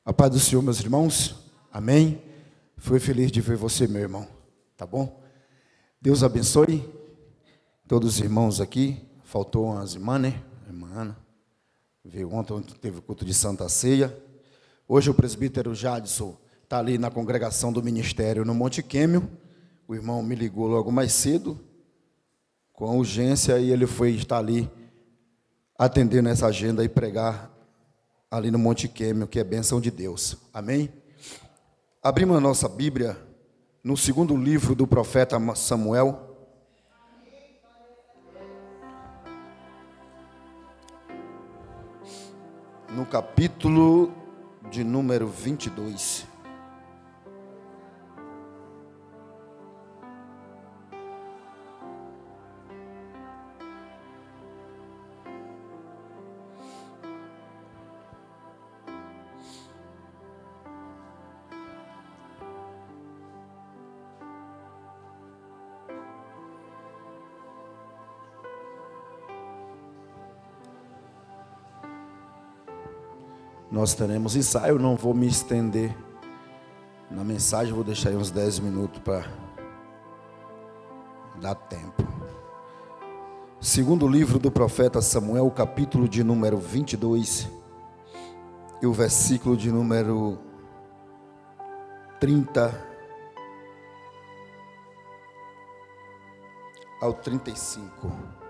A paz do Senhor, meus irmãos. Amém. Fui feliz de ver você, meu irmão. Tá bom? Deus abençoe todos os irmãos aqui. Faltou as irmãs, né? A irmã Ana veio ontem teve o culto de Santa Ceia. Hoje o presbítero Jadson está ali na congregação do ministério no Monte Quêmio. O irmão me ligou logo mais cedo, com urgência, e ele foi estar ali atendendo essa agenda e pregar ali no Monte Quêmio, que é bênção de Deus. Amém? Abrimos a nossa Bíblia no segundo livro do profeta Samuel. No capítulo de número 22. Nós teremos ensaio, não vou me estender na mensagem, vou deixar aí uns 10 minutos para dar tempo. Segundo livro do profeta Samuel, o capítulo de número 22 e o versículo de número 30 ao 35.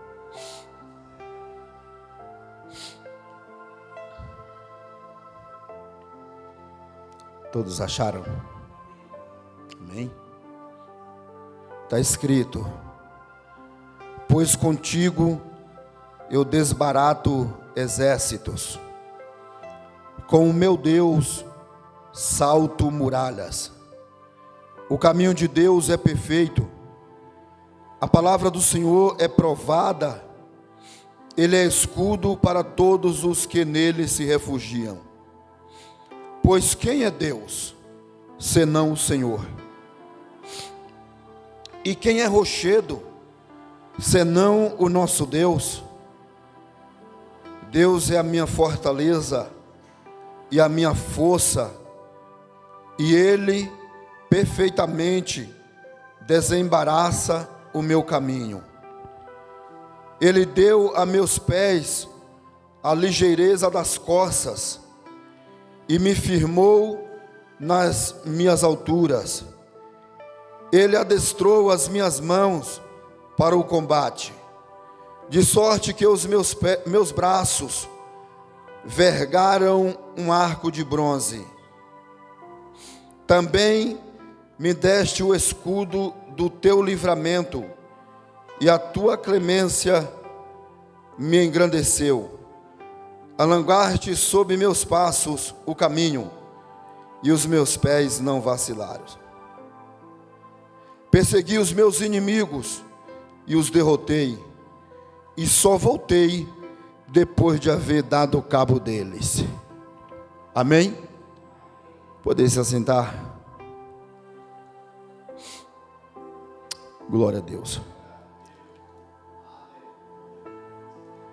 Todos acharam? Amém? Está escrito: pois contigo eu desbarato exércitos, com o meu Deus salto muralhas. O caminho de Deus é perfeito, a palavra do Senhor é provada, Ele é escudo para todos os que nele se refugiam. Pois quem é Deus, senão o Senhor? E quem é rochedo, senão o nosso Deus? Deus é a minha fortaleza e a minha força, e Ele perfeitamente desembaraça o meu caminho. Ele deu a meus pés a ligeireza das corças, e me firmou nas minhas alturas. Ele adestrou as minhas mãos para o combate, de sorte que os meus braços vergaram um arco de bronze. Também me deste o escudo do teu livramento, e a tua clemência me engrandeceu. Alangaste sob meus passos o caminho, e os meus pés não vacilaram. Persegui os meus inimigos e os derrotei, e só voltei depois de haver dado cabo deles. Amém? Podem se assentar. Glória a Deus.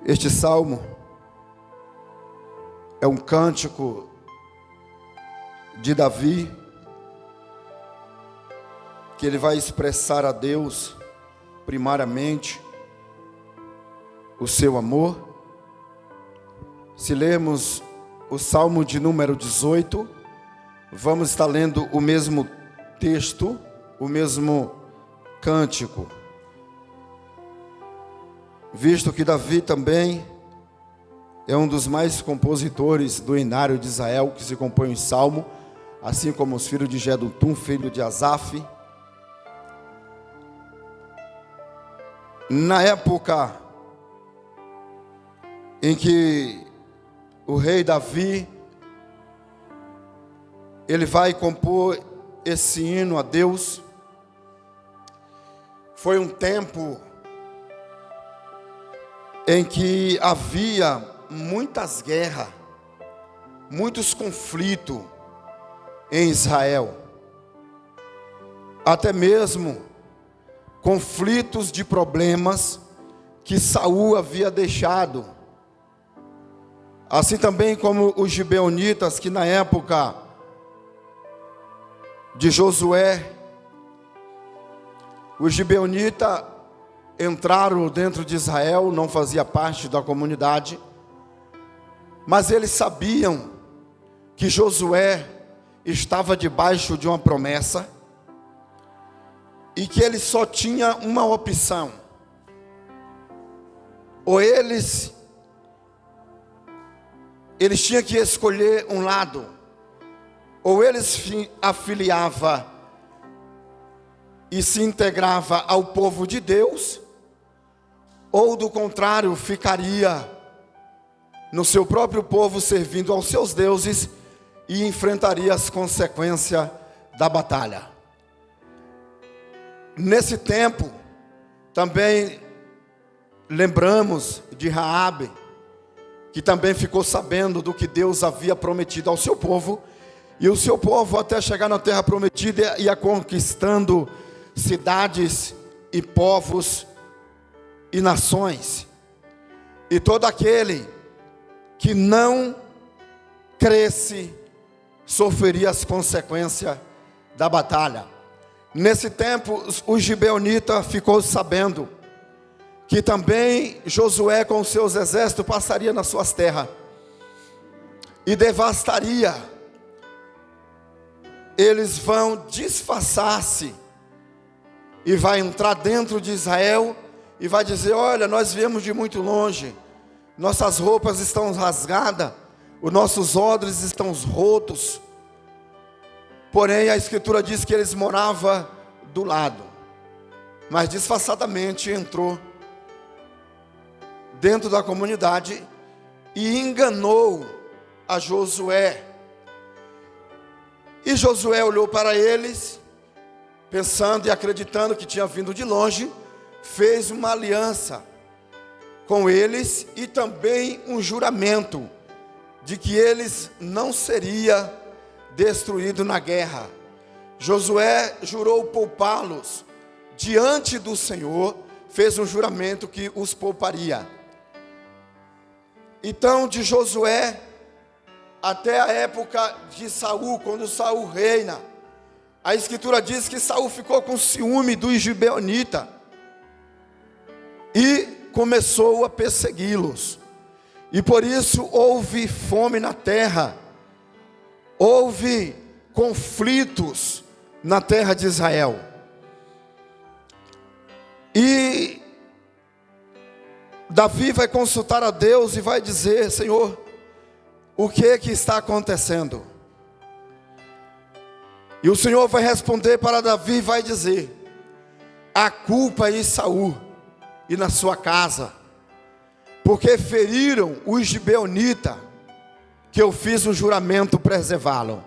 Este salmo é um cântico de Davi, que ele vai expressar a Deus, primariamente, o seu amor. Se lermos o Salmo de número 18, vamos estar lendo o mesmo texto, o mesmo cântico, visto que Davi também é um dos mais compositores do Inário de Israel, que se compõe em salmo, assim como os filhos de Jedutum, filho de Asaf. Na época em que o rei Davi, ele vai compor esse hino a Deus, foi um tempo em que havia muitas guerras, muitos conflitos em Israel, até mesmo conflitos de problemas que Saul havia deixado Assim também como os gibeonitas, que na época de Josué, os gibeonitas entraram dentro de Israel, não fazia parte da comunidade, mas eles sabiam que Josué estava debaixo de uma promessa e que ele só tinha uma opção: ou eles tinham que escolher um lado, ou eles afiliava e se integrava ao povo de Deus, ou do contrário, ficaria no seu próprio povo, servindo aos seus deuses, e enfrentaria as consequências da batalha. Nesse tempo, também lembramos de Raabe, que também ficou sabendo do que Deus havia prometido ao seu povo, e o seu povo, até chegar na terra prometida, ia conquistando cidades e povos e nações, e todo aquele que não cresce sofreria as consequências da batalha. Nesse tempo, os gibeonitas ficou sabendo que também Josué com seus exércitos passaria nas suas terras e devastaria. Eles vão disfarçar-se e vai entrar dentro de Israel e vai dizer: olha, nós viemos de muito longe, nossas roupas estão rasgadas, os nossos odres estão rotos. Porém, a Escritura diz que eles moravam do lado, mas disfarçadamente entrou dentro da comunidade e enganou a Josué. E Josué olhou para eles, pensando e acreditando que tinha vindo de longe, fez uma aliança com eles e também um juramento de que eles não seriam destruídos na guerra. Josué jurou poupá-los diante do Senhor, fez um juramento que os pouparia. Então, de Josué até a época de Saul, quando Saul reina, a Escritura diz que Saul ficou com ciúme dos gibeonitas e começou a persegui-los. E por isso houve fome na terra, houve conflitos na terra de Israel. E Davi vai consultar a Deus e vai dizer: Senhor, o que está acontecendo? E o Senhor vai responder para Davi e vai dizer: a culpa é de Saul e na sua casa, porque feriram os gibeonitas, que eu fiz um juramento preservá-lo.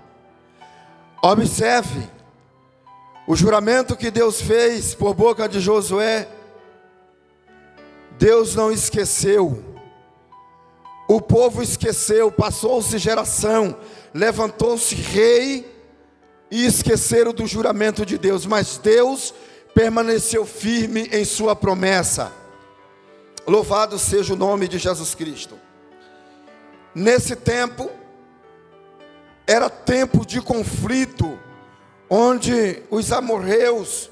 Observe, o juramento que Deus fez por boca de Josué, Deus não esqueceu. O povo esqueceu, passou-se geração, levantou-se rei e esqueceram do juramento de Deus, mas Deus permaneceu firme em sua promessa. Louvado seja o nome de Jesus Cristo. Nesse tempo, era tempo de conflito, onde os amorreus,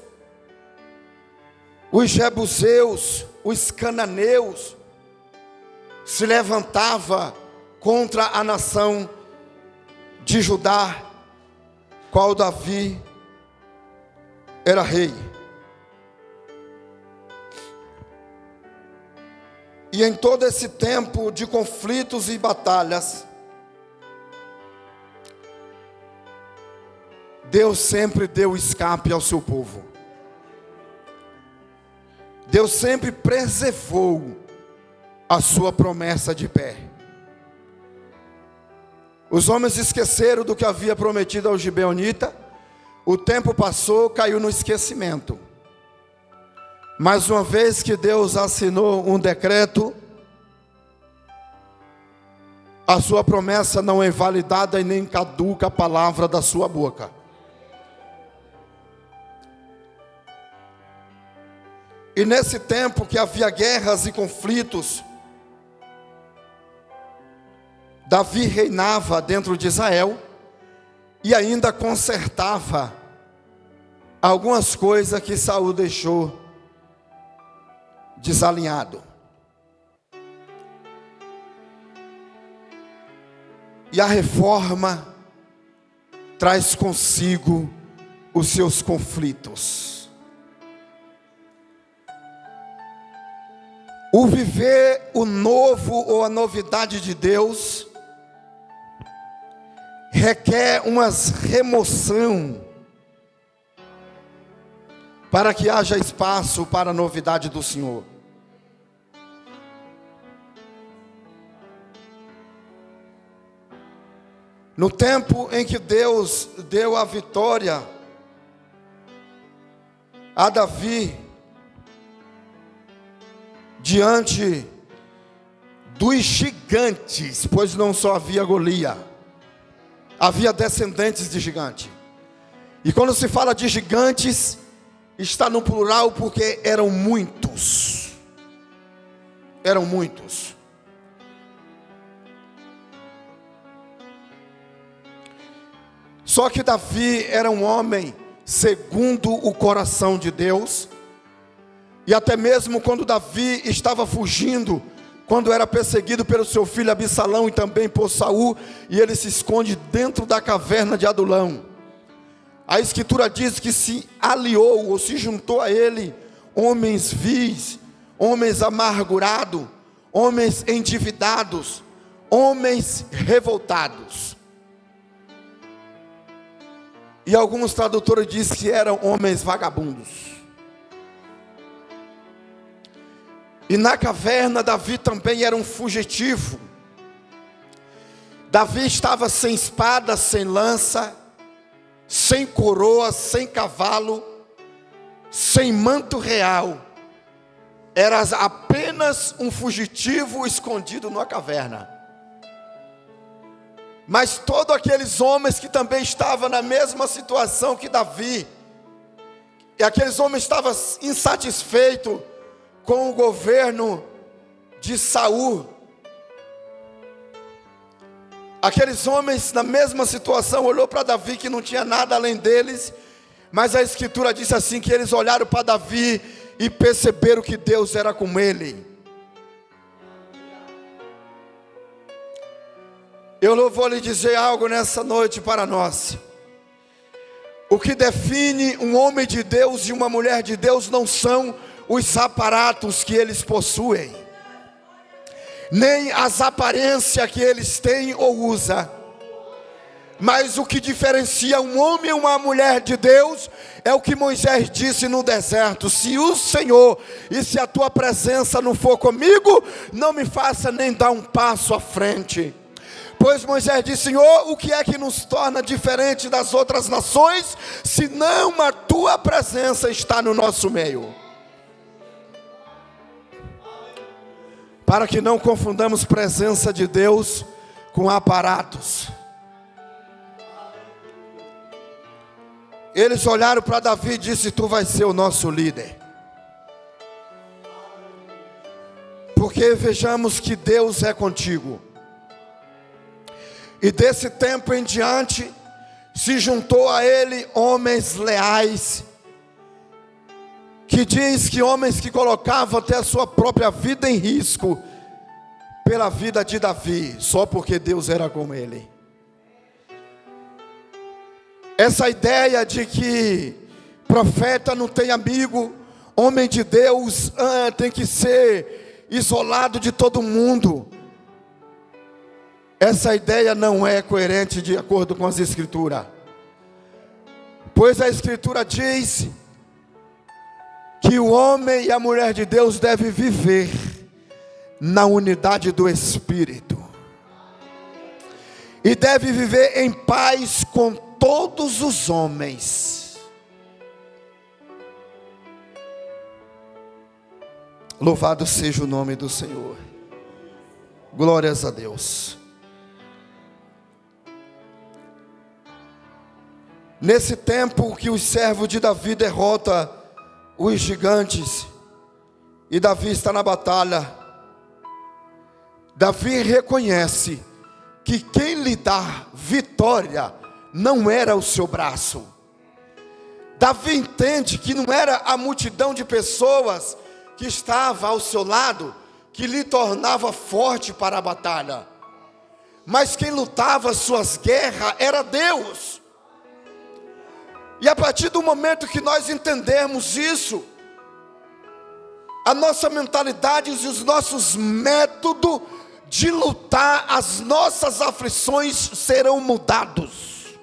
os jebuseus, os cananeus se levantava contra a nação de Judá, qual Davi era rei. E em todo esse tempo de conflitos e batalhas, Deus sempre deu escape ao seu povo. Deus sempre preservou a sua promessa de pé. Os homens esqueceram do que havia prometido ao gibeonita. O tempo passou, caiu no esquecimento. Mas uma vez que Deus assinou um decreto, a sua promessa não é invalidada e nem caduca a palavra da sua boca. E nesse tempo que havia guerras e conflitos, Davi reinava dentro de Israel e ainda consertava algumas coisas que Saul deixou desalinhado. E a reforma traz consigo os seus conflitos. O viver o novo ou a novidade de Deus requer uma remoção para que haja espaço para a novidade do Senhor. No tempo em que Deus deu a vitória a Davi diante dos gigantes, pois não só havia Golias, havia descendentes de gigante. E quando se fala de gigantes, está no plural porque eram muitos. Eram muitos. Só que Davi era um homem segundo o coração de Deus. E até mesmo quando Davi estava fugindo, quando era perseguido pelo seu filho Absalão e também por Saul, e ele se esconde dentro da caverna de Adulão, a escritura diz que se aliou ou se juntou a ele homens vis, homens amargurados, homens endividados, homens revoltados. E alguns tradutores dizem que eram homens vagabundos. E na caverna Davi também era um fugitivo. Davi estava sem espada, sem lança, sem coroa, sem cavalo, sem manto real. Era apenas um fugitivo escondido numa caverna. Mas todos aqueles homens que também estavam na mesma situação que Davi, e aqueles homens estavam insatisfeitos com o governo de Saul, aqueles homens na mesma situação olhou para Davi que não tinha nada além deles, mas a escritura diz assim, que eles olharam para Davi e perceberam que Deus era com ele. Eu vou lhe dizer algo nessa noite para nós. O que define um homem de Deus e uma mulher de Deus não são os aparatos que eles possuem, nem as aparências que eles têm ou usam, mas o que diferencia um homem e uma mulher de Deus é o que Moisés disse no deserto: se o Senhor e se a tua presença não for comigo, não me faça nem dar um passo à frente. Pois Moisés disse: Senhor, o que é que nos torna diferente das outras nações, se não a tua presença está no nosso meio? Para que não confundamos presença de Deus com aparatos. Eles olharam para Davi e disse: tu vais ser o nosso líder. Porque vejamos que Deus é contigo. E desse tempo em diante, se juntou a ele homens leais, que diz que homens que colocavam até a sua própria vida em risco, pela vida de Davi, só porque Deus era com ele. Essa ideia de que profeta não tem amigo, homem de Deus tem que ser isolado de todo mundo, essa ideia não é coerente de acordo com as escrituras. Pois a escritura diz que o homem e a mulher de Deus devem viver na unidade do Espírito. E deve viver em paz com todos os homens. Louvado seja o nome do Senhor. Glórias a Deus. Nesse tempo que os servos de Davi derrotam os gigantes, e Davi está na batalha, Davi reconhece que quem lhe dá vitória não era o seu braço. Davi entende que não era a multidão de pessoas que estava ao seu lado que lhe tornava forte para a batalha, mas quem lutava suas guerras era Deus. E a partir do momento que nós entendemos isso, a nossa mentalidade e os nossos métodos de lutar as nossas aflições serão mudados.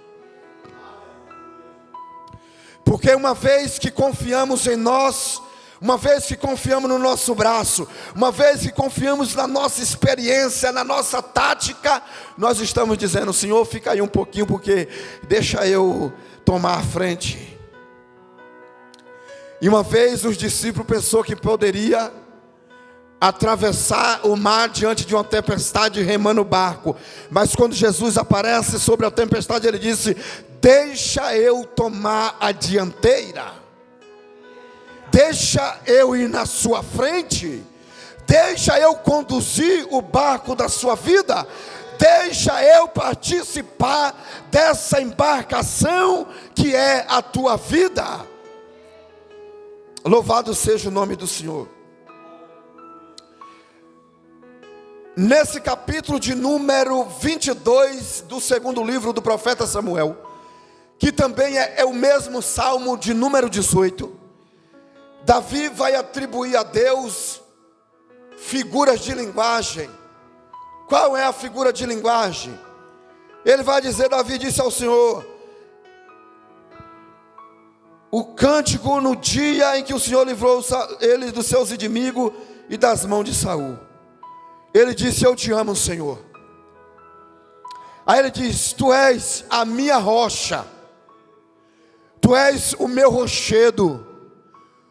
Porque uma vez que confiamos em nós, uma vez que confiamos no nosso braço, uma vez que confiamos na nossa experiência, na nossa tática, nós estamos dizendo: Senhor, fica aí um pouquinho, porque deixa eu tomar a frente. E uma vez os discípulos pensaram que poderia atravessar o mar diante de uma tempestade remando o barco, mas quando Jesus aparece sobre a tempestade, ele disse: deixa eu tomar a dianteira. Deixa eu ir na sua frente, deixa eu conduzir o barco da sua vida, deixa eu participar dessa embarcação que é a tua vida. Louvado seja o nome do Senhor. Nesse capítulo de número 22 do segundo livro do profeta Samuel, que também é o mesmo salmo de número 18, Davi vai atribuir a Deus figuras de linguagem. Qual é a figura de linguagem? Ele vai dizer: Davi disse ao Senhor, o cântico no dia em que o Senhor livrou ele dos seus inimigos e das mãos de Saul. Ele disse: eu te amo, Senhor. Aí ele diz: tu és a minha rocha, tu és o meu rochedo,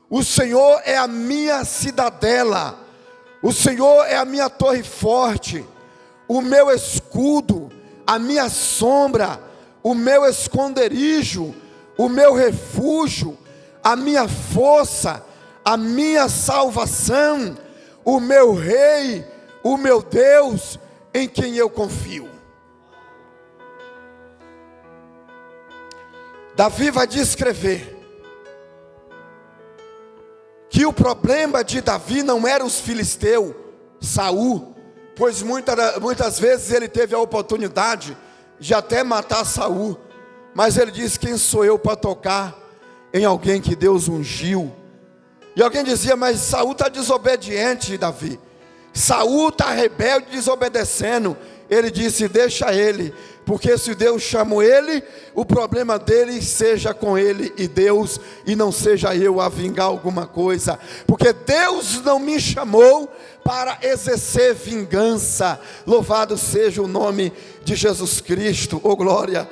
o Senhor é a minha cidadela, o Senhor é a minha torre forte, o meu escudo, a minha sombra, o meu esconderijo, o meu refúgio, a minha força, a minha salvação, o meu rei, o meu Deus, em quem eu confio. Davi vai descrever que o problema de Davi não era os filisteus, Saul, pois muitas vezes ele teve a oportunidade de até matar Saul, mas ele disse: quem sou eu para tocar em alguém que Deus ungiu? E alguém dizia: mas Saul está desobediente, Davi, Saul está rebelde, desobedecendo. Ele disse: deixa ele, porque se Deus chamou ele, o problema dele seja com ele e Deus, e não seja eu a vingar alguma coisa, porque Deus não me chamou para exercer vingança. Louvado seja o nome de Jesus Cristo, oh glória.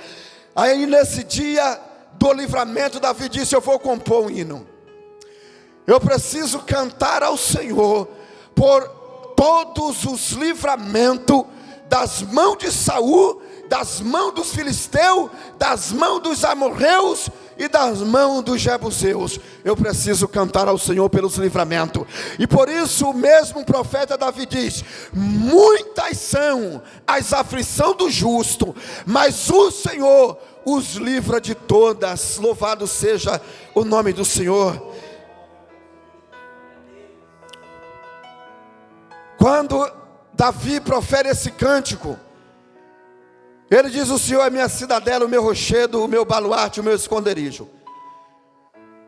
Aí nesse dia do livramento, Davi disse: eu vou compor um hino, eu preciso cantar ao Senhor por todos os livramentos das mãos de Saul, das mãos dos filisteus, das mãos dos amorreus e das mãos dos jebuseus. Eu preciso cantar ao Senhor pelos livramentos. E por isso o mesmo profeta Davi diz: muitas são as aflições do justo, mas o Senhor os livra de todas. Louvado seja o nome do Senhor. Quando Davi profere esse cântico, ele diz: o Senhor é minha cidadela, o meu rochedo, o meu baluarte, o meu esconderijo.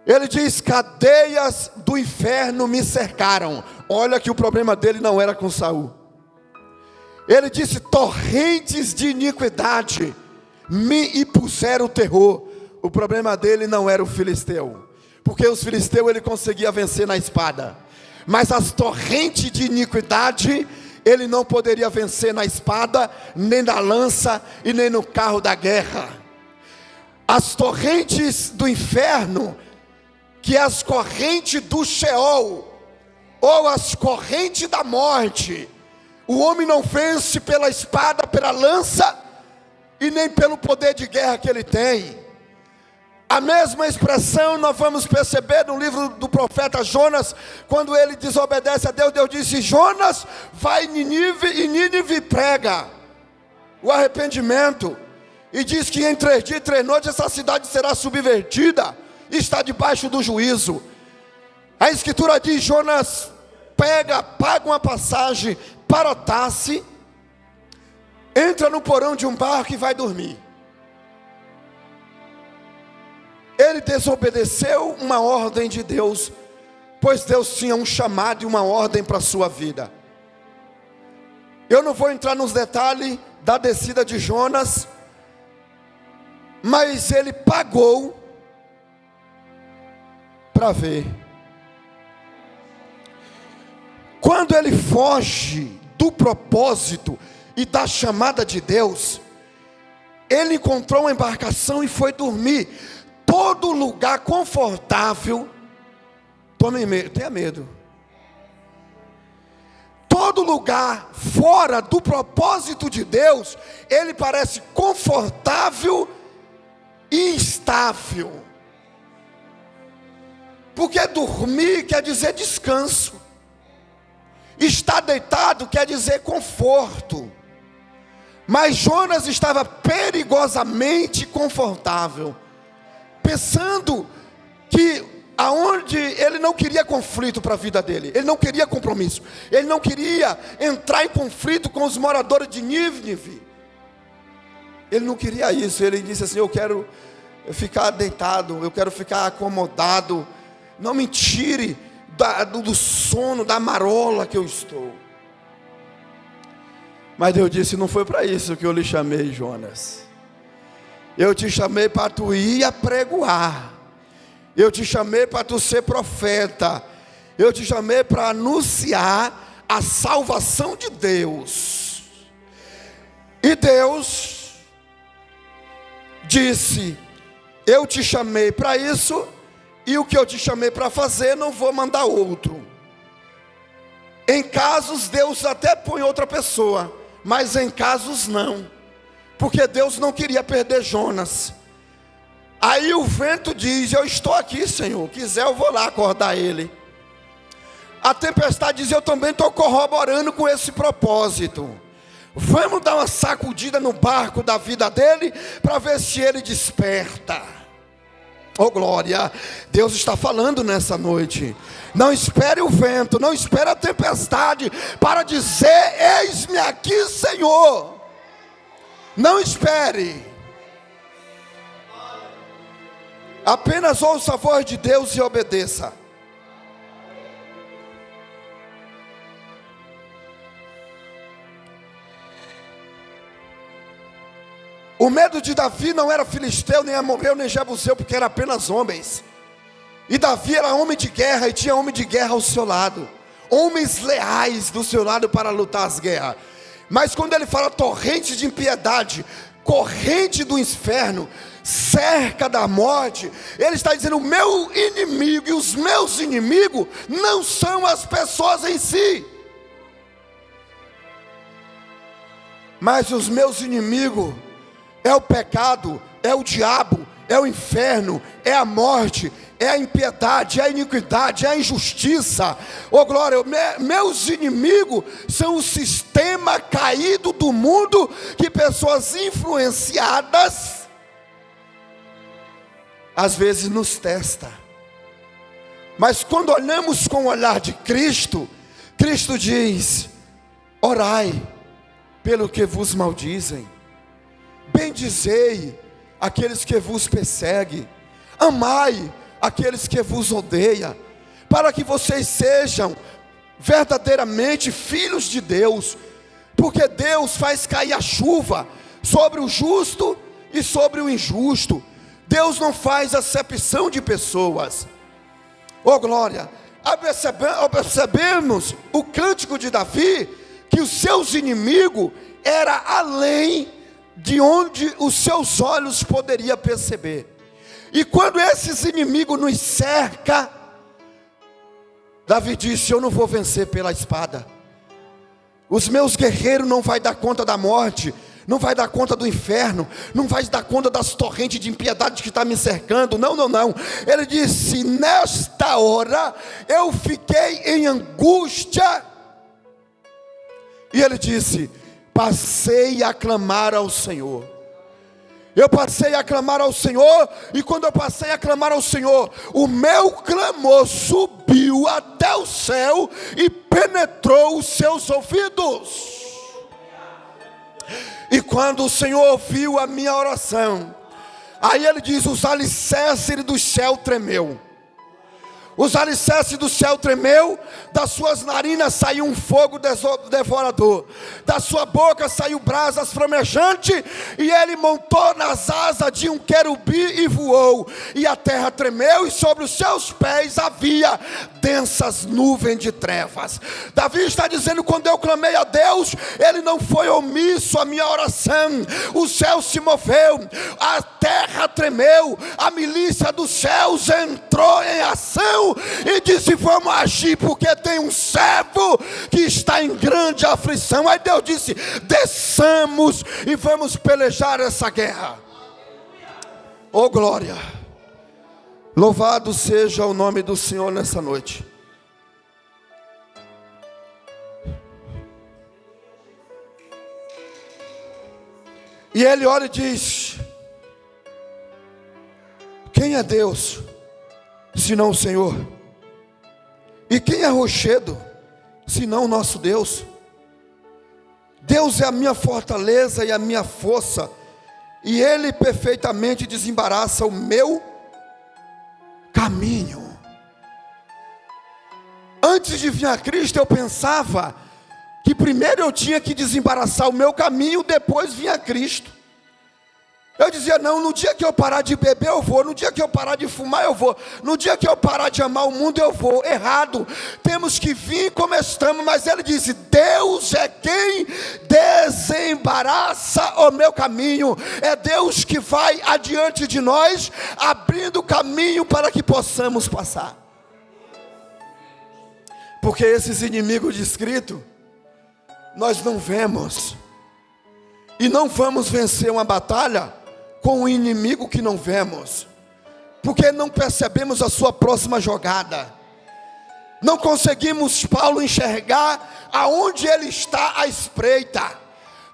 Ele diz: cadeias do inferno me cercaram. Olha que o problema dele não era com Saul. Ele disse: torrentes de iniquidade me impuseram terror. O problema dele não era o filisteu, porque os filisteus ele conseguia vencer na espada, mas as torrentes de iniquidade ele não poderia vencer na espada, nem na lança e nem no carro da guerra. As torrentes do inferno, que é as correntes do Sheol, ou as correntes da morte, o homem não vence pela espada, pela lança e nem pelo poder de guerra que ele tem. A mesma expressão nós vamos perceber no livro do profeta Jonas, quando ele desobedece a Deus. Deus disse: Jonas, vai em Nínive e Nínive prega. o arrependimento, e diz que em 3 dias e 3 noites essa cidade será subvertida, e está debaixo do juízo. A escritura diz: Jonas paga uma passagem para Tarse, entra no porão de um barco e vai dormir. Ele desobedeceu uma ordem de Deus, pois Deus tinha um chamado e uma ordem para a sua vida. Eu não vou entrar nos detalhes da descida de Jonas, mas ele pagou para ver. Quando ele foge do propósito e da chamada de Deus, ele encontrou uma embarcação e foi dormir. Todo lugar confortável, tenha medo. Todo lugar fora do propósito de Deus, ele parece confortável e instável. Porque dormir quer dizer descanso. Estar deitado quer dizer conforto. Mas Jonas estava perigosamente confortável, pensando que aonde ele não queria conflito para a vida dele, ele não queria compromisso, ele não queria entrar em conflito com os moradores de Nínive, ele não queria isso. Ele disse assim: eu quero ficar deitado, eu quero ficar acomodado, não me tire do sono, da marola que eu estou. Mas Deus disse: não foi para isso que eu lhe chamei, Jonas. Eu te chamei para tu ir apregoar. Eu te chamei para tu ser profeta. Eu te chamei para anunciar a salvação de Deus. E Deus disse: eu te chamei para isso, e o que eu te chamei para fazer, não vou mandar outro. Em casos Deus até põe outra pessoa, mas em casos não, porque Deus não queria perder Jonas. Aí o vento diz: eu estou aqui, Senhor, quiser eu vou lá acordar ele. A tempestade diz: eu também estou corroborando com esse propósito. Vamos dar uma sacudida no barco da vida dele, para ver se ele desperta. Oh glória, Deus está falando nessa noite. Não espere o vento, não espere a tempestade para dizer: eis-me aqui, Senhor. Não espere. Apenas ouça a voz de Deus e obedeça. O medo de Davi não era filisteu, nem amorreu, nem jebuseu, porque era apenas homens. E Davi era homem de guerra, e tinha homem de guerra ao seu lado, homens leais do seu lado para lutar as guerras. Mas quando ele fala torrente de impiedade, corrente do inferno, cerca da morte, ele está dizendo: o meu inimigo e os meus inimigos não são as pessoas em si, mas os meus inimigos é o pecado, é o diabo, é o inferno, é a morte, é a impiedade, é a iniquidade, é a injustiça. Oh glória, meus inimigos são o sistema caído do mundo, que pessoas influenciadas às vezes nos testa. Mas quando olhamos com o olhar de Cristo, Cristo diz: orai pelo que vos maldizem, bendizei aqueles que vos perseguem, amai aqueles que vos odeiam, para que vocês sejam verdadeiramente filhos de Deus, porque Deus faz cair a chuva sobre o justo e sobre o injusto. Deus não faz acepção de pessoas. Oh glória, percebemos o cântico de Davi, que os seus inimigos era além de onde os seus olhos poderiam perceber. E quando esses inimigos nos cercam, Davi disse: eu não vou vencer pela espada. Os meus guerreiros não vão dar conta da morte, não vai dar conta do inferno, não vai dar conta das torrentes de impiedade que está me cercando. Não. Ele disse: nesta hora eu fiquei em angústia. E ele disse: passei a clamar ao Senhor. Eu passei a clamar ao Senhor, e quando eu passei a clamar ao Senhor, o meu clamor subiu até o céu e penetrou os seus ouvidos. E quando o Senhor ouviu a minha oração, aí ele diz: os alicerces do céu tremeu. Os alicerces do céu tremeu, das suas narinas saiu um fogo devorador, da sua boca saiu brasas flamejantes, e ele montou nas asas de um querubim e voou, e a terra tremeu, e sobre os seus pés havia densas nuvens de trevas. Davi está dizendo: quando eu clamei a Deus, ele não foi omisso à minha oração. O céu se moveu, a terra tremeu, a milícia dos céus entrou em ação e disse: vamos agir, porque tem um servo que está em grande aflição. Aí Deus disse: desçamos e vamos pelejar essa guerra. Oh glória, louvado seja o nome do Senhor nessa noite. E ele olha e diz: quem é Deus senão o Senhor? E quem é rochedo senão o nosso Deus? Deus é a minha fortaleza e a minha força, e Ele perfeitamente desembaraça o meu caminho. Antes de vir a Cristo, eu pensava que primeiro eu tinha que desembaraçar o meu caminho, depois vinha Cristo. Eu dizia: não, no dia que eu parar de beber eu vou, no dia que eu parar de fumar eu vou, no dia que eu parar de amar o mundo eu vou. Errado, temos que vir como estamos. Mas ele disse: Deus é quem desembaraça o meu caminho. É Deus que vai adiante de nós, abrindo caminho para que possamos passar. Porque esses inimigos descritos, nós não vemos, e não vamos vencer uma batalha com um inimigo que não vemos, porque não percebemos a sua próxima jogada. Não conseguimos, Paulo, enxergar aonde ele está à espreita.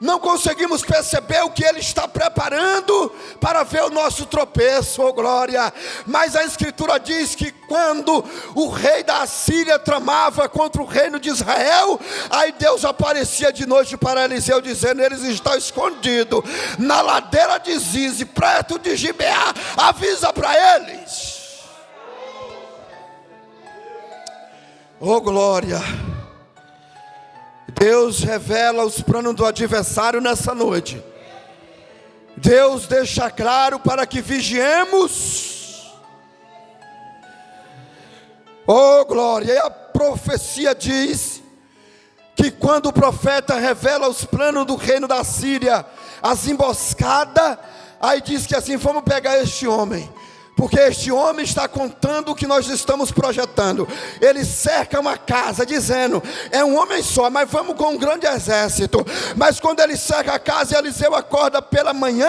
Não conseguimos perceber o que ele está preparando para ver o nosso tropeço, oh glória. Mas a Escritura diz que quando o rei da Assíria tramava contra o reino de Israel, aí Deus aparecia de noite para Eliseu, dizendo: eles estão escondidos na ladeira de Ziz, perto de Gibeá, avisa para eles. Oh glória. Deus revela os planos do adversário nessa noite. Deus deixa claro para que vigiemos. Oh glória. E a profecia diz que quando o profeta revela os planos do reino da Síria, as emboscadas, aí diz que assim: vamos pegar este homem, porque este homem está contando o que nós estamos projetando. Ele cerca uma casa dizendo: é um homem só, mas vamos com um grande exército. Mas quando ele cerca a casa, Eliseu acorda pela manhã,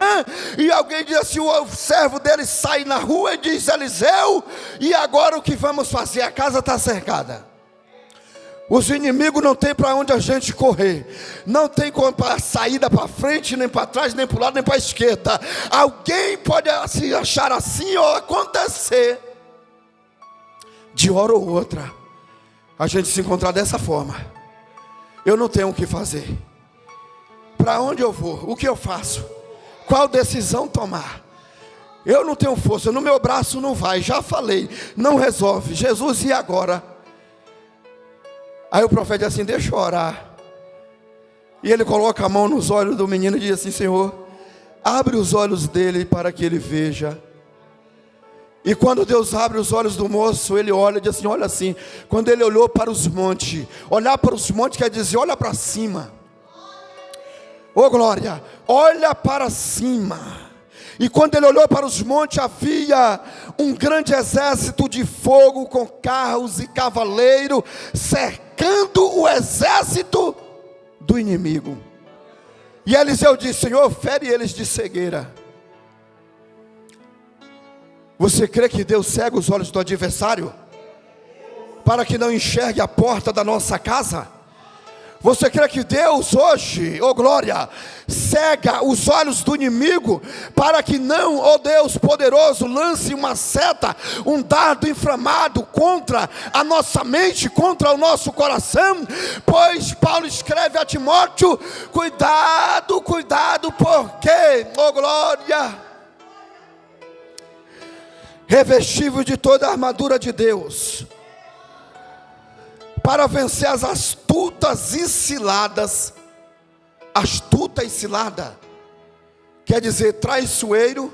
e alguém diz assim, o servo dele sai na rua e diz: Eliseu, e agora o que vamos fazer? A casa está cercada. Os inimigos não tem para onde a gente correr, não tem saída para frente, nem para trás, nem para o lado, nem para a esquerda. Alguém pode se achar assim, ou acontecer de hora ou outra a gente se encontrar dessa forma. Eu não tenho o que fazer. Para onde eu vou? O que eu faço? Qual decisão tomar? Eu não tenho força, no meu braço não vai, já falei, não resolve. Jesus, e agora? Aí o profeta diz assim: deixa eu orar. E ele coloca a mão nos olhos do menino e diz assim: Senhor, abre os olhos dele para que ele veja. E quando Deus abre os olhos do moço, ele olha e diz assim: olha assim. Quando ele olhou para os montes, olhar para os montes quer dizer olha para cima. Oh glória, olha para cima. E quando ele olhou para os montes, havia um grande exército de fogo com carros e cavaleiros cercando o exército do inimigo. E Eliseu disse: Senhor, fere eles de cegueira. Você crê que Deus cega os olhos do adversário para que não enxergue a porta da nossa casa? Você crê que Deus hoje, oh glória, cega os olhos do inimigo, para que não, oh Deus poderoso, lance uma seta, um dardo inflamado contra a nossa mente, contra o nosso coração? Pois Paulo escreve a Timóteo: cuidado, cuidado, porque, oh glória, revestível de toda a armadura de Deus, para vencer as astutas e ciladas. Astuta e cilada quer dizer traiçoeiro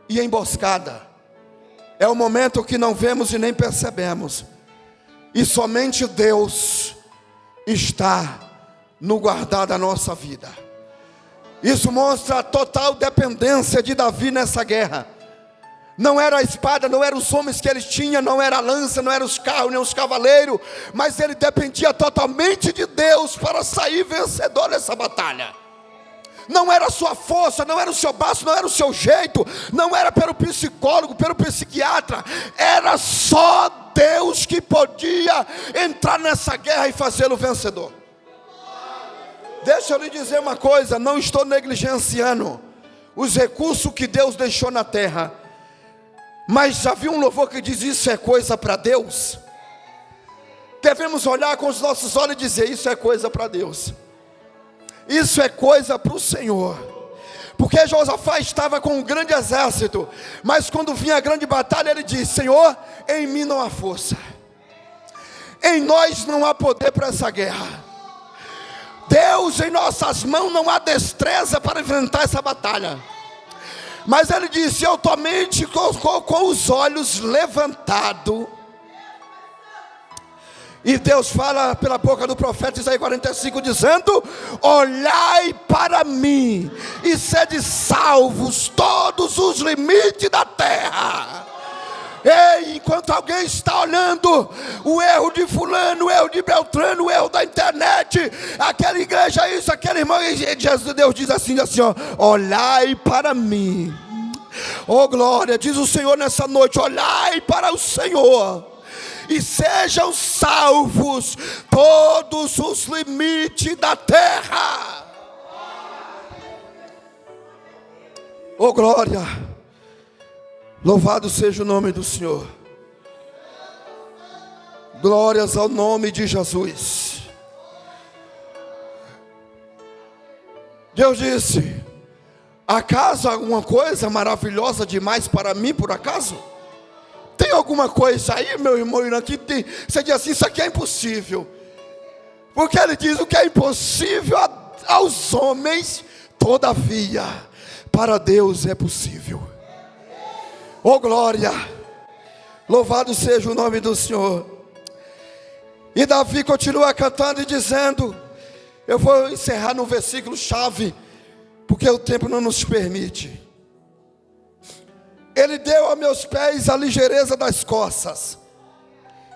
e emboscada. É o momento que não vemos e nem percebemos, e somente Deus está no guardar da nossa vida. Isso mostra a total dependência de Davi nessa guerra. Não era a espada, não eram os homens que ele tinha, não era a lança, não eram os carros, nem os cavaleiros, mas ele dependia totalmente de Deus para sair vencedor nessa batalha. Não era a sua força, não era o seu braço, não era o seu jeito, não era pelo psicólogo, pelo psiquiatra, era só Deus que podia entrar nessa guerra e fazê-lo vencedor. Deixa eu lhe dizer uma coisa, não estou negligenciando os recursos que Deus deixou na terra, mas já viu um louvor que diz: isso é coisa para Deus? Devemos olhar com os nossos olhos e dizer: isso é coisa para Deus, isso é coisa para o Senhor. Porque Josafá estava com um grande exército, mas quando vinha a grande batalha, ele disse: Senhor, em mim não há força, em nós não há poder para essa guerra. Deus, em nossas mãos não há destreza para enfrentar essa batalha. Mas ele disse: eu somente com os olhos levantados. E Deus fala pela boca do profeta Isaías 45, dizendo: olhai para mim e sede salvos todos os limites da terra. Ei, enquanto alguém está olhando o erro de fulano, o erro de Beltrano, o erro da internet, aquela igreja isso, aquele irmão, Deus diz assim, ó: olhai para mim. Oh glória, diz o Senhor nessa noite: olhai para o Senhor e sejam salvos todos os limites da terra. Oh glória, louvado seja o nome do Senhor. Glórias ao nome de Jesus. Deus disse: acaso alguma coisa maravilhosa demais para mim, por acaso? Tem alguma coisa aí, meu irmão, aqui tem, você diz assim: isso aqui é impossível. Porque ele diz: o que é impossível aos homens, todavia para Deus é possível. Oh glória, louvado seja o nome do Senhor. E Davi continua cantando e dizendo, eu vou encerrar no versículo chave, porque o tempo não nos permite. Ele deu a meus pés a ligeireza das costas,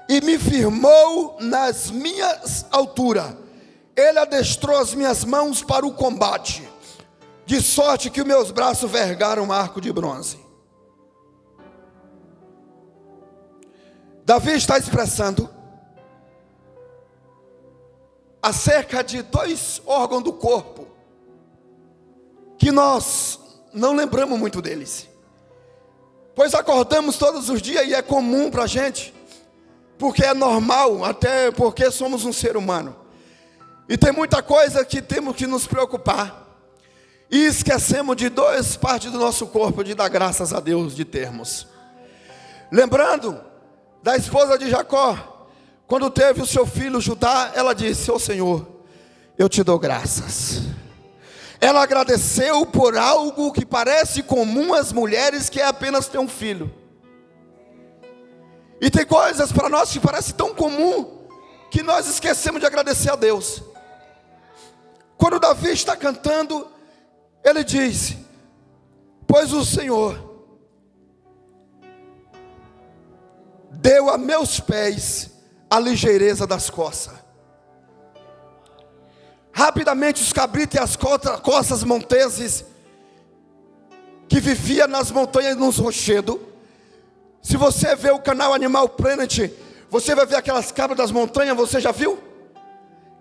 e me firmou nas minhas alturas. Ele adestrou as minhas mãos para o combate, de sorte que os meus braços vergaram um arco de bronze. Davi está expressando acerca de dois órgãos do corpo, que nós não lembramos muito deles, pois acordamos todos os dias e é comum para a gente, porque é normal, até porque somos um ser humano, e tem muita coisa que temos que nos preocupar, e esquecemos de duas partes do nosso corpo, de dar graças a Deus de termos. Lembrando da esposa de Jacó, quando teve o seu filho Judá, ela disse: ó Senhor, eu te dou graças. Ela agradeceu por algo que parece comum às mulheres, que é apenas ter um filho. E tem coisas para nós que parece tão comum, que nós esquecemos de agradecer a Deus. Quando Davi está cantando, ele diz: pois o Senhor deu a meus pés a ligeireza das costas. Rapidamente os cabritos e as costas monteses, que vivia nas montanhas, nos rochedos. Se você vê o canal Animal Planet, você vai ver aquelas cabras das montanhas, você já viu?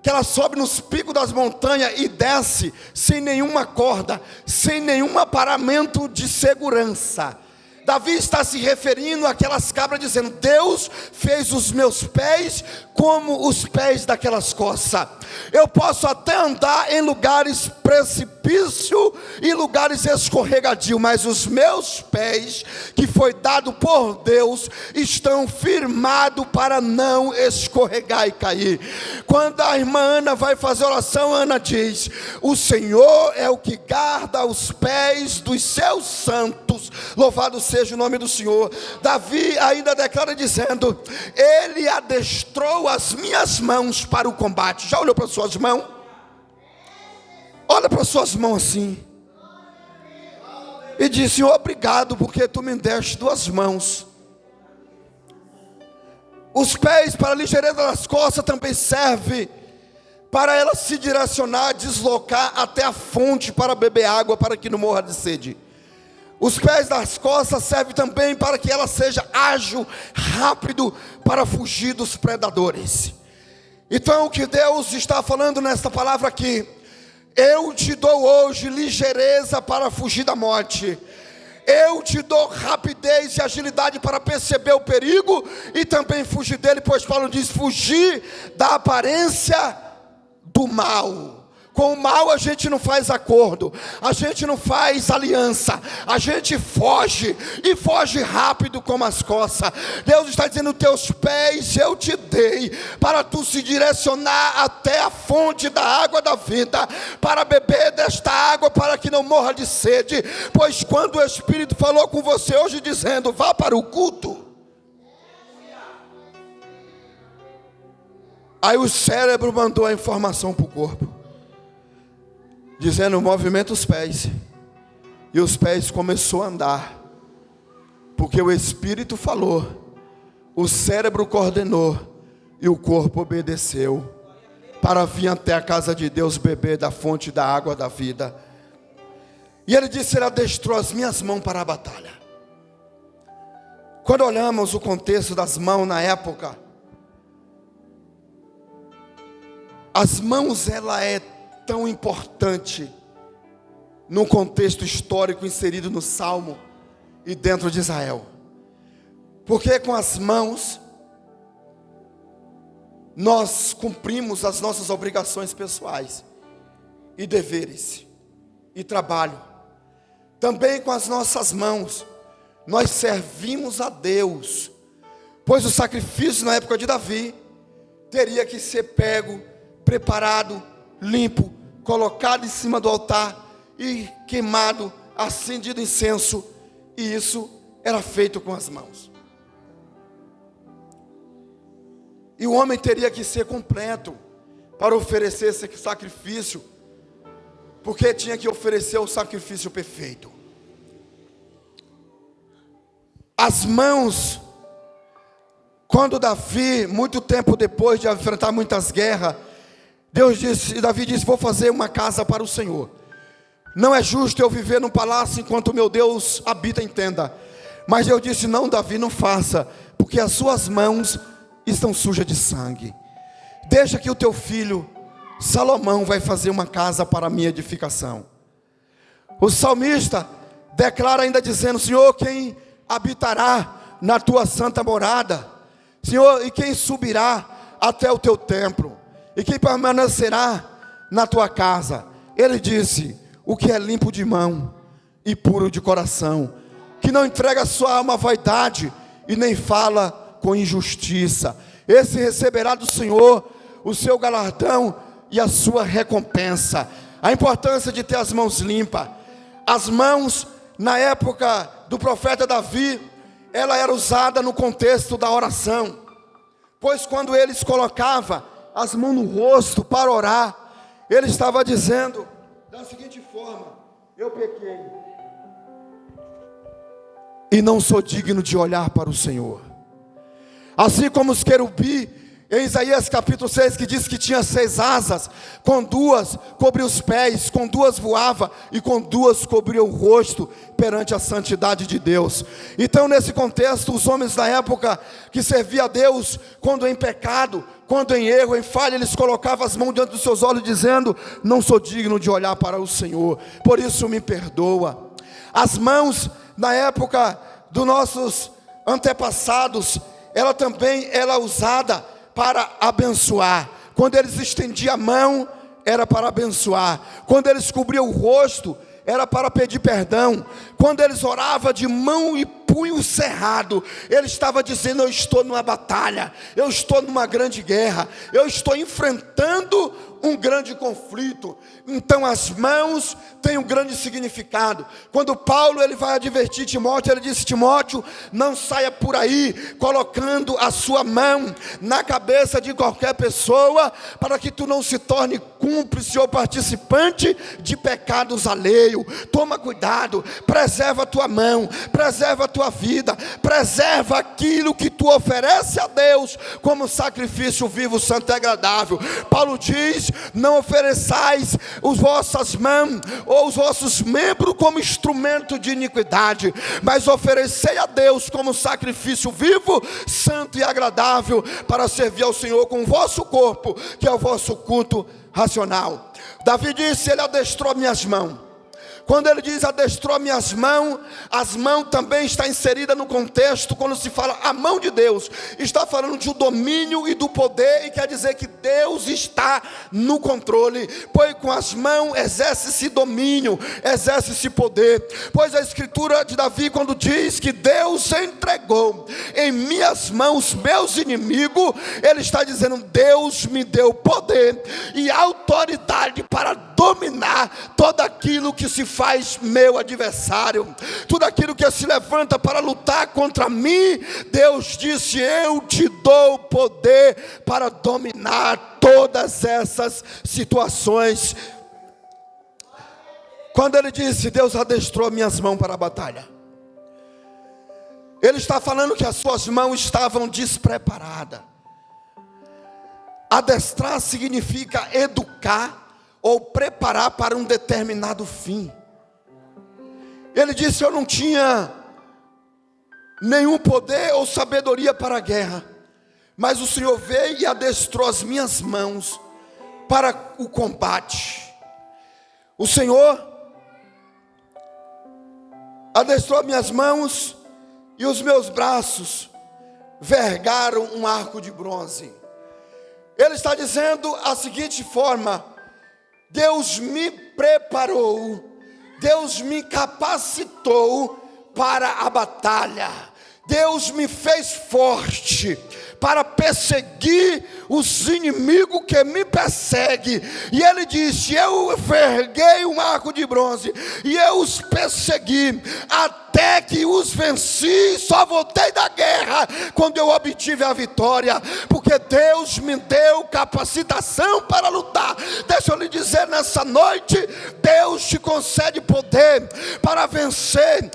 que ela sobe nos picos das montanhas e desce sem nenhuma corda, sem nenhum paramento de segurança. Davi está se referindo àquelas cabras, dizendo: Deus fez os meus pés como os pés daquelas corças. Eu posso até andar em lugares precipícios e lugares escorregadios, mas os meus pés, que foi dado por Deus, estão firmados para não escorregar e cair. Quando a irmã Ana vai fazer oração, Ana diz: o Senhor é o que guarda os pés dos seus santos, louvado seja o nome do Senhor. Davi ainda declara dizendo: Ele adestrou as minhas mãos para o combate. Já olhou para as suas mãos? Olha para as suas mãos assim e diz: Senhor, obrigado porque tu me deste duas mãos. Os pés para a ligeireza das costas também serve para ela se direcionar, deslocar até a fonte para beber água, para que não morra de sede. Os pés das costas servem também para que ela seja ágil, rápido, para fugir dos predadores. Então o que Deus está falando nesta palavra aqui: eu te dou hoje ligeireza para fugir da morte. Eu te dou rapidez e agilidade para perceber o perigo e também fugir dele, pois Paulo diz: fugir da aparência do mal. Com o mal a gente não faz acordo, a gente não faz aliança, a gente foge, e foge rápido como as coças. Deus está dizendo: teus pés eu te dei, para tu se direcionar até a fonte da água da vida, para beber desta água, para que não morra de sede. Pois quando o Espírito falou com você hoje dizendo: vá para o culto, aí o cérebro mandou a informação para o corpo, dizendo: movimenta os pés. E os pés começou a andar, porque o Espírito falou, o cérebro coordenou e o corpo obedeceu, para vir até a casa de Deus beber da fonte da água da vida. E ele disse: ele adestrou as minhas mãos para a batalha. Quando olhamos o contexto das mãos na época, as mãos, ela é tão importante no contexto histórico inserido no Salmo e dentro de Israel, porque com as mãos nós cumprimos as nossas obrigações pessoais e deveres e trabalho. Também com as nossas mãos nós servimos a Deus, pois o sacrifício na época de Davi teria que ser pego, preparado, limpo, colocado em cima do altar e queimado, acendido incenso, e isso era feito com as mãos. E o homem teria que ser completo para oferecer esse sacrifício, porque tinha que oferecer o sacrifício perfeito. As mãos, quando Davi, muito tempo depois de enfrentar muitas guerras, Davi disse: vou fazer uma casa para o Senhor. Não é justo eu viver num palácio enquanto meu Deus habita em tenda. Mas Deus disse: não, Davi, não faça, porque as suas mãos estão sujas de sangue. Deixa que o teu filho Salomão vai fazer uma casa para a minha edificação. O salmista declara ainda dizendo: Senhor, quem habitará na tua santa morada? Senhor, e quem subirá até o teu templo? E quem permanecerá na tua casa? Ele disse: o que é limpo de mão e puro de coração, que não entrega a sua alma à vaidade e nem fala com injustiça, esse receberá do Senhor o seu galardão e a sua recompensa. A importância de ter as mãos limpas. As mãos, na época do profeta Davi, ela era usada no contexto da oração, pois quando eles colocavam as mãos no rosto para orar, ele estava dizendo da seguinte forma: eu pequei e não sou digno de olhar para o Senhor. Assim como os querubins Em Isaías capítulo 6, que diz que tinha 6 asas, com 2 cobria os pés, com 2 voava, e com 2 cobria o rosto, perante a santidade de Deus. Então, nesse contexto, os homens da época que serviam a Deus, quando em pecado, quando em erro, em falha, eles colocavam as mãos diante dos seus olhos, dizendo: não sou digno de olhar para o Senhor, por isso me perdoa. As mãos, na época dos nossos antepassados, ela também era usada para abençoar. Quando eles estendiam a mão, era para abençoar. Quando eles cobriam o rosto, era para pedir perdão. Quando eles oravam de mão e punho cerrado, ele estava dizendo: eu estou numa batalha, eu estou numa grande guerra, eu estou enfrentando um grande conflito. Então as mãos têm um grande significado. Quando Paulo ele vai advertir Timóteo, ele disse: Timóteo, não saia por aí colocando a sua mão na cabeça de qualquer pessoa, para que tu não se torne cúmplice ou participante de pecados alheios. Toma cuidado, preserva a tua mão, preserva a tua vida, preserva aquilo que tu oferece a Deus como sacrifício vivo, santo e agradável. Paulo diz: não ofereçais as vossas mãos ou os vossos membros como instrumento de iniquidade, mas oferecei a Deus como sacrifício vivo, santo e agradável, para servir ao Senhor com o vosso corpo, que é o vosso culto racional. Davi disse: ele adestrou minhas mãos. Quando ele diz adestrou minhas mãos, as mãos também está inserida no contexto, quando se fala a mão de Deus, está falando de um domínio e do poder, e quer dizer que Deus está no controle, pois com as mãos exerce-se domínio, exerce-se poder. Pois a escritura de Davi, quando diz que Deus entregou em minhas mãos meus inimigos, ele está dizendo: Deus me deu poder e autoridade para dominar todo aquilo que se faz meu adversário, tudo aquilo que se levanta para lutar contra mim. Deus disse: eu te dou poder para dominar todas essas situações. Quando ele disse: Deus adestrou minhas mãos para a batalha, ele está falando que as suas mãos estavam despreparadas. Adestrar significa educar ou preparar para um determinado fim. Ele disse: eu não tinha nenhum poder ou sabedoria para a guerra, mas o Senhor veio e adestrou as minhas mãos para o combate. O Senhor adestrou minhas mãos e os meus braços vergaram um arco de bronze. Ele está dizendo a seguinte forma: Deus me preparou, Deus me capacitou para a batalha, Deus me fez forte para perseguir os inimigos que me perseguem. E ele disse: eu verguei um arco de bronze e eu os persegui até que os venci. Só voltei da guerra quando eu obtive a vitória, porque Deus me deu capacitação para lutar. Deixa eu lhe dizer nessa noite: Deus te concede poder para vencer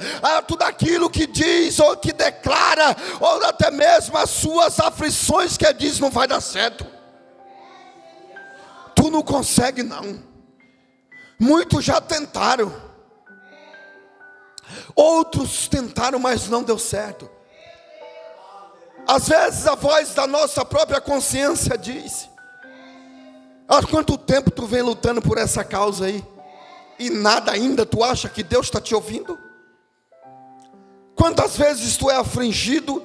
tudo aquilo que diz ou que declara, ou até mesmo as suas aflições que diz não vai dar certo. Tu não consegue não. Muitos já tentaram, outros tentaram, mas não deu certo. Às vezes a voz da nossa própria consciência diz: há quanto tempo tu vem lutando por essa causa aí e nada ainda? Tu acha que Deus está te ouvindo? Quantas vezes tu é afligido,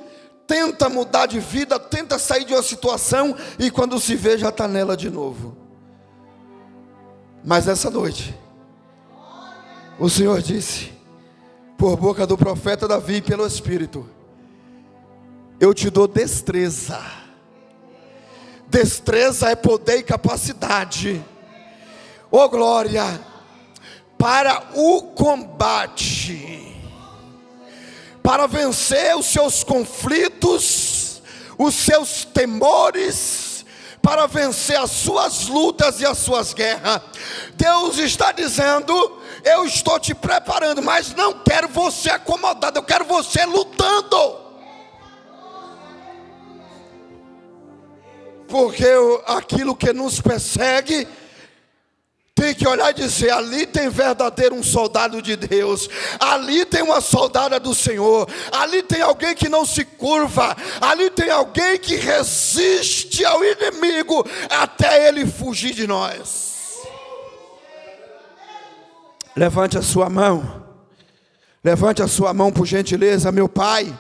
tenta mudar de vida, tenta sair de uma situação, e quando se vê já está nela de novo. Mas essa noite o Senhor disse, por boca do profeta Davi e pelo Espírito: eu te dou destreza. Destreza é poder e capacidade, oh glória, para o combate, para vencer os seus conflitos, os seus temores, para vencer as suas lutas e as suas guerras. Deus está dizendo: eu estou te preparando, mas não quero você acomodado, eu quero você lutando. Porque aquilo que nos persegue, tem que olhar e dizer: ali tem verdadeiro um soldado de Deus, ali tem uma soldada do Senhor, ali tem alguém que não se curva, ali tem alguém que resiste ao inimigo até ele fugir de nós. Levante a sua mão, por gentileza. Meu Pai,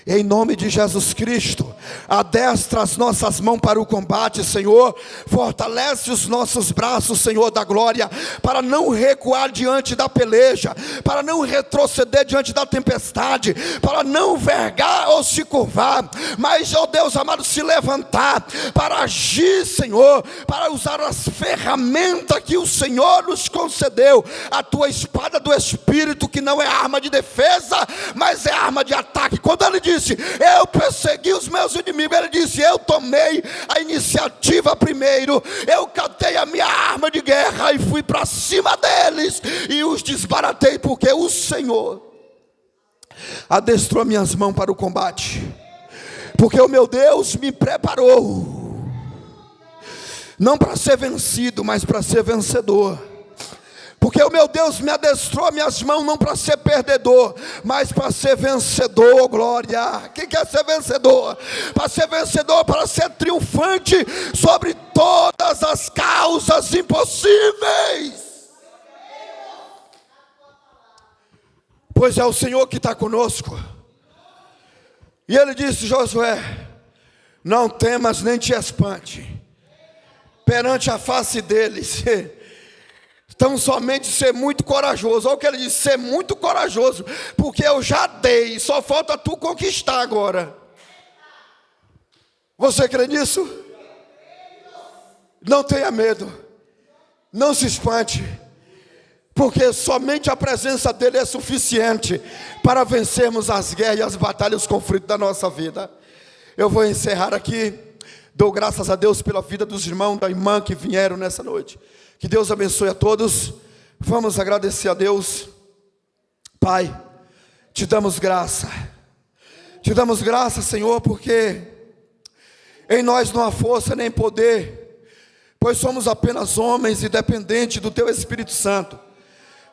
em nome de Jesus Cristo, adestra as nossas mãos para o combate, Senhor. Fortalece os nossos braços, Senhor da glória, para não recuar diante da peleja, para não retroceder diante da tempestade, para não vergar ou se curvar, mas, ó Deus amado, se levantar para agir, Senhor, para usar as ferramentas que o Senhor nos concedeu, a tua espada do Espírito, que não é arma de defesa, mas é arma de ataque. Quando ele diz: eu persegui os meus inimigos, ele disse: eu tomei a iniciativa primeiro, eu catei a minha arma de guerra e fui para cima deles e os desbaratei, porque o Senhor adestrou minhas mãos para o combate, porque o meu Deus me preparou, não para ser vencido, mas para ser vencedor. Porque o meu Deus me adestrou minhas mãos não para ser perdedor, mas para ser vencedor, glória. Quem quer ser vencedor? Para ser vencedor, para ser triunfante sobre todas as causas impossíveis. Pois é o Senhor que está conosco. E ele disse: Josué, não temas nem te espante perante a face deles. Então somente ser muito corajoso. Olha o que ele diz: ser muito corajoso, porque eu já dei, só falta tu conquistar agora. Você crê nisso? Não tenha medo, não se espante, porque somente a presença dele é suficiente para vencermos as guerras e as batalhas, os conflitos da nossa vida. Eu vou encerrar aqui. Dou graças a Deus pela vida dos irmãos, da irmã que vieram nessa noite. Que Deus abençoe a todos. Vamos agradecer a Deus. Pai, te damos graça. Te damos graça, Senhor, porque em nós não há força nem poder, pois somos apenas homens e dependentes do teu Espírito Santo.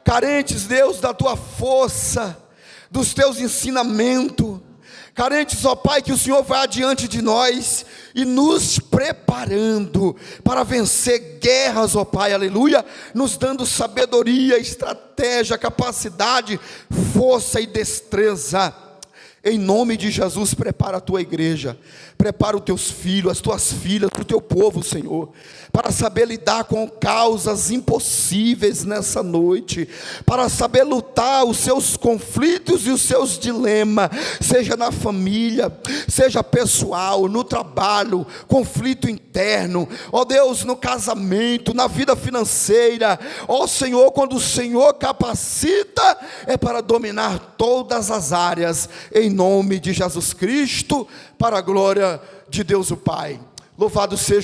Carentes, Deus, da tua força, dos teus ensinamentos. Carentes, ó Pai, que o Senhor vá adiante de nós e nos preparando para vencer guerras, ó Pai, aleluia, nos dando sabedoria, estratégia, capacidade, força e destreza. Em nome de Jesus, prepara a tua igreja, prepara os teus filhos, as tuas filhas, o teu povo, Senhor, para saber lidar com causas impossíveis nessa noite, para saber lutar os seus conflitos e os seus dilemas, seja na família, seja pessoal, no trabalho, conflito interno, ó Deus, no casamento, na vida financeira. Ó Senhor, quando o Senhor capacita, é para dominar todas as áreas, em nome de Jesus Cristo, para a glória de Deus o Pai. Louvado seja o